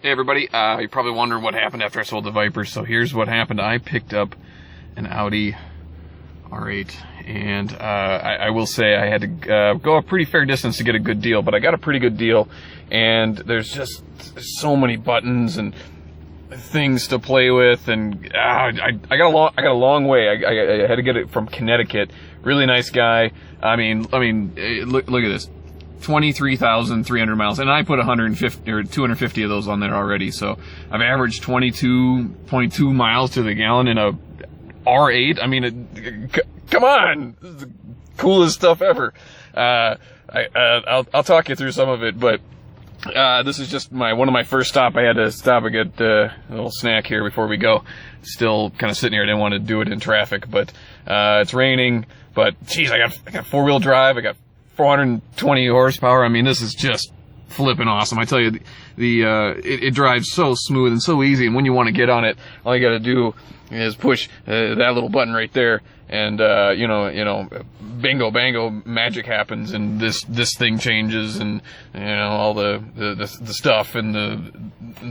Hey everybody, you're probably wondering what happened after I sold the Viper, so here's what happened. I picked up an Audi R8, and I will say I had to go a pretty fair distance to get a good deal, but I got a pretty good deal, and there's just so many buttons and things to play with, and I got a long way. I had to get it from Connecticut. Really nice guy. I mean, look at this. 23,300 miles, and I put 150 or 250 of those on there already, so I've averaged 22.2 miles to the gallon in a R8. I mean, come on, this is the coolest stuff ever. I'll talk you through some of it, but this is just one of my first stop. I had to stop and get a little snack here before we go. Still kind of sitting here. I didn't want to do it in traffic, but it's raining. But geez, I got four-wheel drive. I got 420 horsepower. I mean, this is just flipping awesome. I tell you, it drives so smooth and so easy. And when you want to get on it, all you got to do is push that little button right there, and you know, bingo bango, magic happens, and this thing changes, and you know, all the stuff and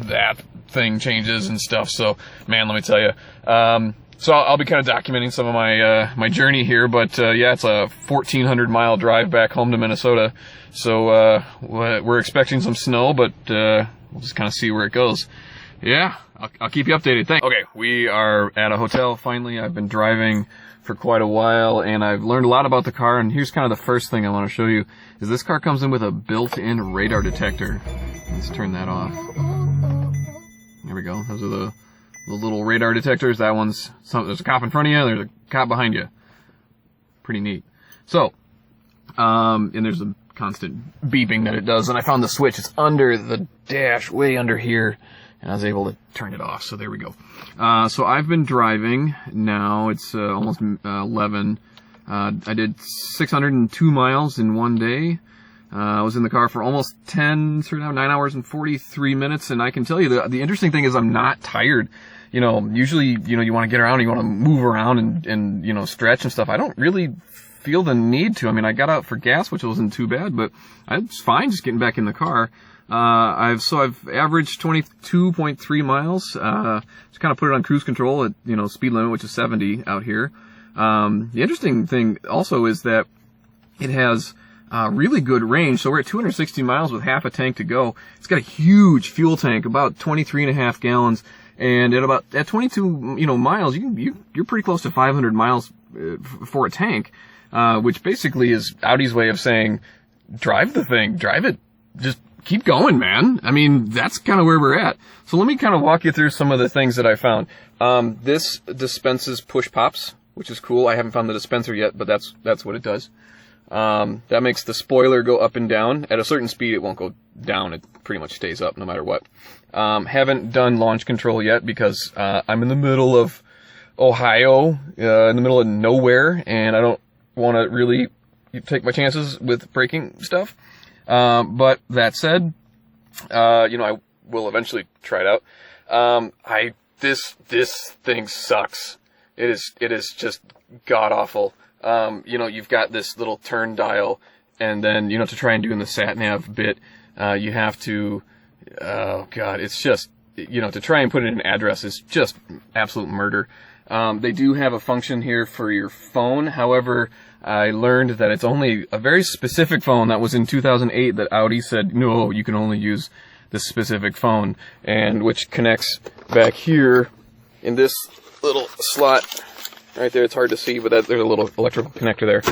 that thing changes and stuff. So man, let me tell you. So I'll be kind of documenting some of my journey here, but yeah, it's a 1,400 mile drive back home to Minnesota. So we're expecting some snow, but we'll just kind of see where it goes. Yeah, I'll keep you updated. Thanks. Okay, we are at a hotel finally. I've been driving for quite a while, and I've learned a lot about the car. And here's kind of the first thing I want to show you: is this car comes in with a built-in radar detector. Let's turn that off. There we go. Those are the little radar detectors. That one's there's a cop in front of you, there's a cop behind you. Pretty neat. So, and there's a constant beeping that it does, and I found the switch. It's under the dash, way under here, and I was able to turn it off. So there we go. So I've been driving now. It's almost 11. I did 602 miles in one day. I was in the car for almost 9 hours and 43 minutes, and I can tell you the interesting thing is I'm not tired. You know, usually, you know, you want to get around, you want to move around and, you know, stretch and stuff. I don't really feel the need to. I mean, I got out for gas, which wasn't too bad, but it's fine just getting back in the car. I've averaged 22.3 miles, just kind of put it on cruise control at, you know, speed limit, which is 70 out here. The interesting thing also is that it has really good range. So we're at 260 miles with half a tank to go. It's got a huge fuel tank, about 23.5 gallons. And at 22, you know, miles, you're pretty close to 500 miles for a tank, which basically is Audi's way of saying, drive the thing, drive it, just keep going, man. I mean, that's kind of where we're at. So let me kind of walk you through some of the things that I found. This dispenses push pops, which is cool. I haven't found the dispenser yet, but that's what it does. That makes the spoiler go up and down. At a certain speed, it won't go down. It pretty much stays up no matter what. Haven't done launch control yet because I'm in the middle of Ohio, in the middle of nowhere, and I don't want to really take my chances with braking stuff. But that said, you know, I will eventually try it out. This thing sucks. It is just god awful. You know, you've got this little turn dial, and then, you know, to try and do in the sat nav bit, you have to, oh god, it's just, you know, to try and put in an address is just absolute murder. They do have a function here for your phone. However, I learned that it's only a very specific phone that was in 2008 that Audi said, no, you can only use this specific phone, and which connects back here in this little slot. Right there, it's hard to see, but there's a little electrical connector there.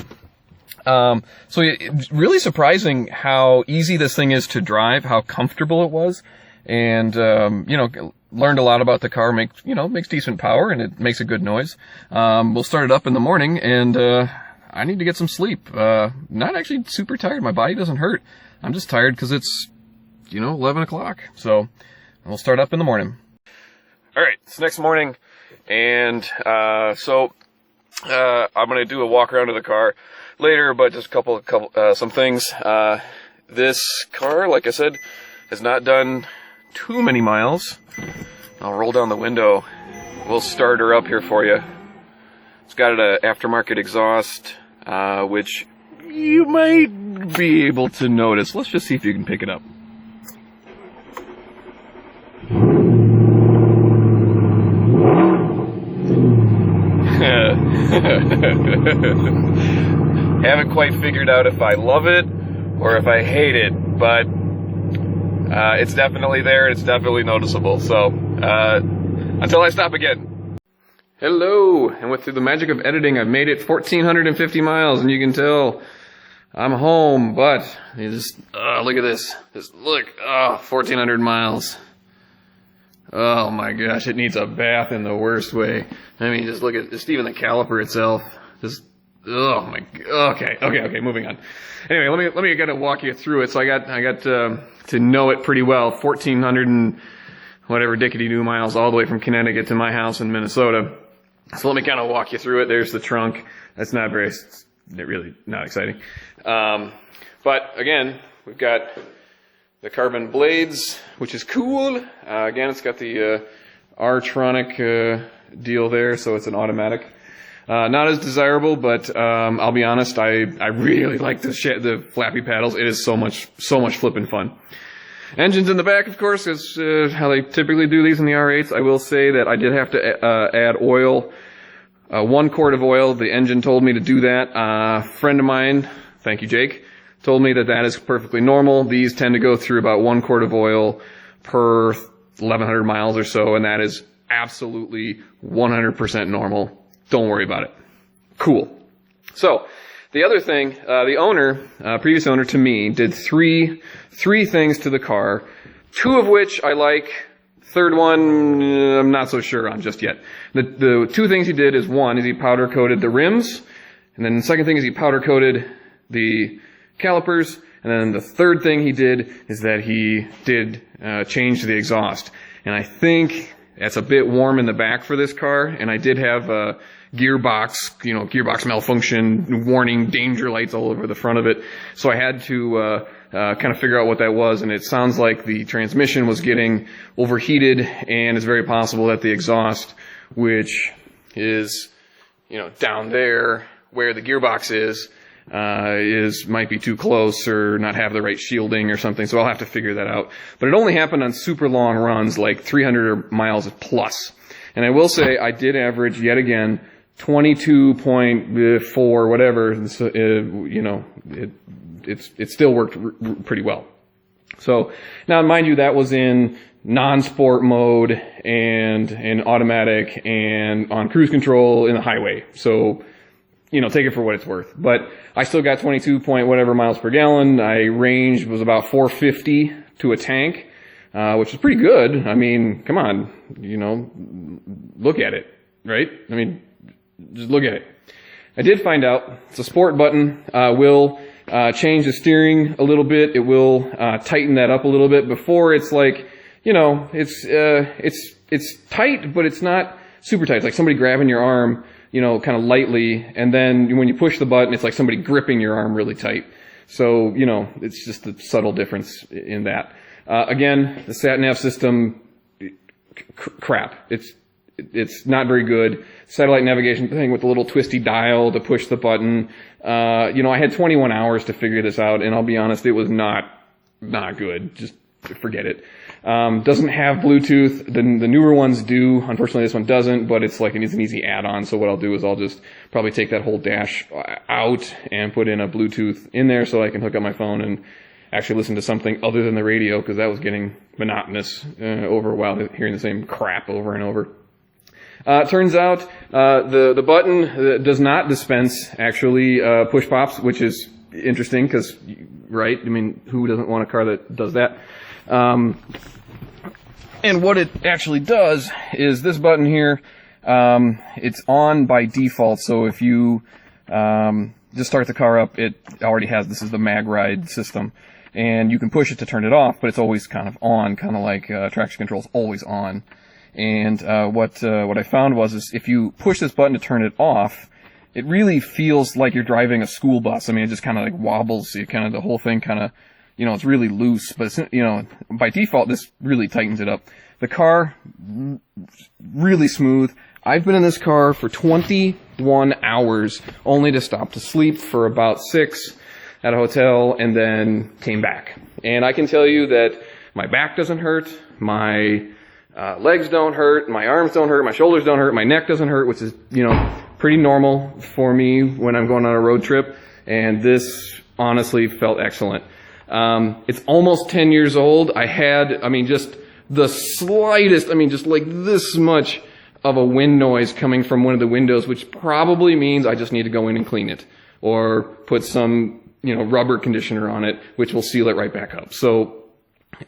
So it's really surprising how easy this thing is to drive, how comfortable it was, and, you know, learned a lot about the car. Makes decent power, and it makes a good noise. We'll start it up in the morning, and, I need to get some sleep. Not actually super tired. My body doesn't hurt. I'm just tired because it's, you know, 11 o'clock. So we'll start up in the morning. All right, it's next morning. And so I'm gonna do a walk around of the car later, but just some things. This car, like I said, has not done too many miles. I'll roll down the window. We'll start her up here for you. It's got an aftermarket exhaust, which you might be able to notice. Let's just see if you can pick it up. Haven't quite figured out if I love it or if I hate it, but it's definitely there. It's definitely noticeable. So until I stop again. Hello, and through the magic of editing, I've made it 1,450 miles, and you can tell I'm home. But you just look at this. Just look, 1,400 miles. Oh my gosh, it needs a bath in the worst way. I mean, just look at just even the caliper itself. Just oh my. Okay. Moving on. Anyway, let me kind of walk you through it. So I got to know it pretty well. 1,400 and whatever dickety-doo miles all the way from Connecticut to my house in Minnesota. So let me kind of walk you through it. There's the trunk. That's not really not exciting. But again, we've got the carbon blades, which is cool. Again, it's got the R8 deal there, so it's an automatic. Not as desirable, but I'll be honest, I really like the flappy paddles. It is so much flippin' fun. Engines in the back, of course, is how they typically do these in the R8s. I will say that I did have to add oil, 1 quart of oil. The engine told me to do that. A friend of mine, thank you, Jake, told me that is perfectly normal. These tend to go through about 1 quart of oil per 1,100 miles or so, and that is absolutely 100% normal. Don't worry about it. Cool. So, the other thing, the owner, previous owner to me, did three things to the car, 2 of which I like. Third one, I'm not so sure on just yet. The 2 things he did is, one is he powder coated the rims, and then the second thing is he powder coated the calipers, and then the third thing he did is that he did change the exhaust. And I think that's a bit warm in the back for this car, and I did have a gearbox malfunction warning, danger lights all over the front of it. So I had to kind of figure out what that was, and it sounds like the transmission was getting overheated, and it's very possible that the exhaust, which is, down there where the gearbox is might be too close or not have the right shielding or something. So I'll have to figure that out. But it only happened on super long runs, like 300 miles plus. And I will say I did average yet again 22.4 whatever. So, it still worked pretty well. So now, mind you, that was in non-sport mode and in automatic and on cruise control in the highway. So, take it for what it's worth. But I still got 22 point whatever miles per gallon. My range was about 450 to a tank, which is pretty good. I mean, come on, look at it, right? I mean, just look at it. I did find out it's a sport button, will change the steering a little bit. It will tighten that up a little bit. Before it's like, it's tight, but it's not super tight. It's like somebody grabbing your arm, kind of lightly, and then when you push the button, it's like somebody gripping your arm really tight. So, it's just a subtle difference in that. Again, the sat-nav system, crap. It's not very good. Satellite navigation thing with the little twisty dial to push the button. I had 21 hours to figure this out, and I'll be honest, it was not good. Just forget it. Doesn't have Bluetooth. The newer ones do. Unfortunately, this one doesn't, but it's an easy add-on. So what I'll do is I'll just probably take that whole dash out and put in a Bluetooth in there so I can hook up my phone and actually listen to something other than the radio, because that was getting monotonous over a while, hearing the same crap over and over. Turns out the button does not dispense actually push pops, which is interesting because, right? I mean, who doesn't want a car that does that? And what it actually does is this button here, it's on by default. So if you just start the car up, it already has, this is the mag ride system, and you can push it to turn it off, but it's always kind of on, kind of like traction control is always on. And what I found was if you push this button to turn it off, it really feels like you're driving a school bus. I mean, it just kind of wobbles. The whole thing kind of, it's really loose, but it's, by default, this really tightens it up. The car, really smooth. I've been in this car for 21 hours, only to stop to sleep for about 6 at a hotel, and then came back. And I can tell you that my back doesn't hurt, my legs don't hurt, my arms don't hurt, my shoulders don't hurt, my neck doesn't hurt, which is, pretty normal for me when I'm going on a road trip, and this honestly felt excellent. It's almost 10 years old. I had, just the slightest, just like this much of a wind noise coming from one of the windows, which probably means I just need to go in and clean it or put some, rubber conditioner on it, which will seal it right back up. So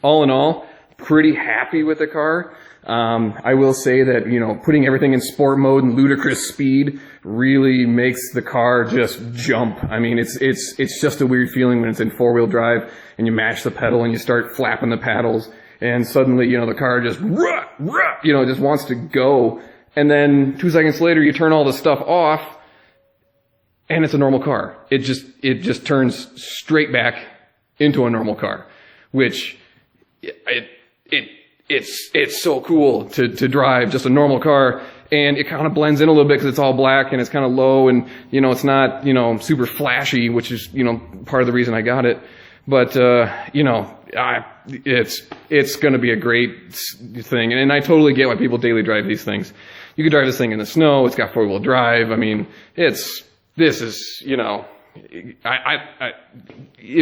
all in all, pretty happy with the car. I will say that, putting everything in sport mode and ludicrous speed really makes the car just jump. It's just a weird feeling when it's in four-wheel drive and you mash the pedal and you start flapping the paddles and suddenly, the car just, just wants to go. And then 2 seconds later, you turn all the stuff off and it's a normal car. It just turns straight back into a normal car, which it's so cool to drive just a normal car, and it kind of blends in a little bit because it's all black and it's kind of low, and it's not super flashy, which is part of the reason I got it. But it's going to be a great thing, and I totally get why people daily drive these things. You can drive this thing in the snow. It's got four-wheel drive. If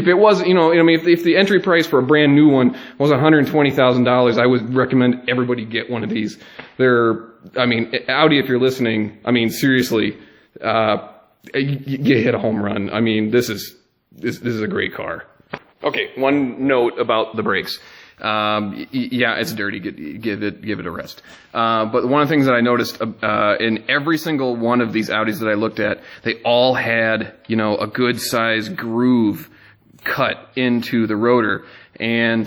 it was, if the entry price for a brand new one was $120,000, I would recommend everybody get one of these. Audi, if you're listening, seriously, you hit a home run. This is a great car. Okay, one note about the brakes. Yeah, it's dirty. Give it a rest. But one of the things that I noticed in every single one of these Audis that I looked at, they all had a good size groove cut into the rotor, and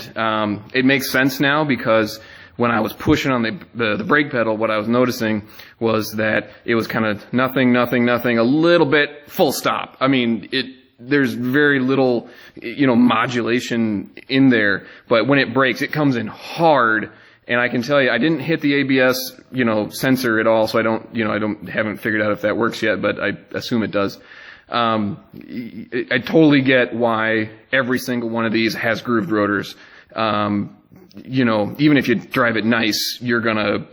it makes sense now because when I was pushing on the brake pedal, what I was noticing was that it was kind of nothing, a little bit, full stop. There's very little, modulation in there, but when it brakes, it comes in hard. And I can tell you, I didn't hit the ABS, sensor at all, so haven't figured out if that works yet, but I assume it does. I totally get why every single one of these has grooved rotors. Even if you drive it nice, you're gonna,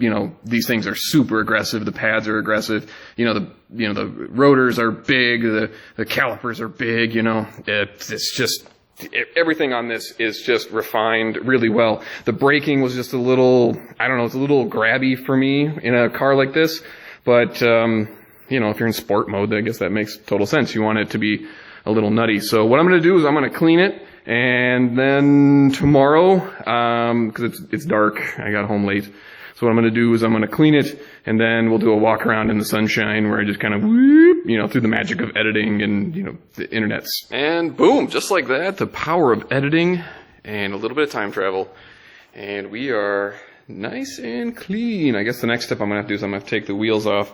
these things are super aggressive. The pads are aggressive. The rotors are big. The calipers are big. It's just, everything on this is just refined really well. The braking was just a little, it's a little grabby for me in a car like this. But, if you're in sport mode, I guess that makes total sense. You want it to be a little nutty. So what I'm going to do is I'm going to clean it. And then tomorrow, because it's dark, I got home late. So what I'm going to do is I'm going to clean it, and then we'll do a walk around in the sunshine where I just kind of whoop, through the magic of editing and, the internets. And boom, just like that, the power of editing and a little bit of time travel. And we are nice and clean. I guess the next step I'm going to have to do is I'm going to take the wheels off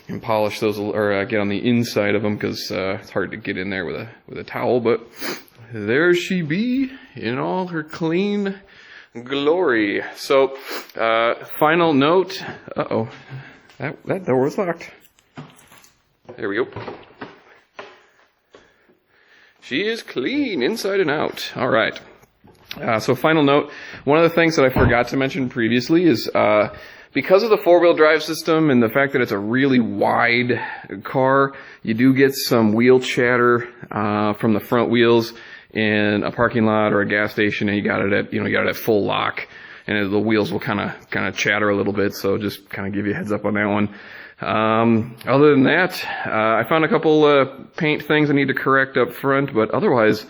and polish those, or get on the inside of them, because it's hard to get in there with a towel, but there she be in all her clean glory. So, final note. Uh-oh. That door was locked. There we go. She is clean inside and out. All right. So final note. One of the things that I forgot to mention previously is, because of the four-wheel drive system and the fact that it's a really wide car, you do get some wheel chatter, from the front wheels in a parking lot or a gas station, and you got it at full lock, and the wheels will kind of chatter a little bit. So just kind of give you a heads up on that one. Other than that, I found a couple paint things I need to correct up front, but otherwise,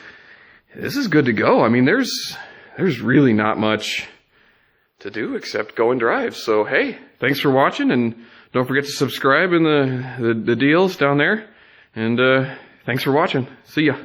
this is good to go. There's really not much to do except go and drive. So hey, thanks for watching, and don't forget to subscribe in the deals down there. And thanks for watching. See ya.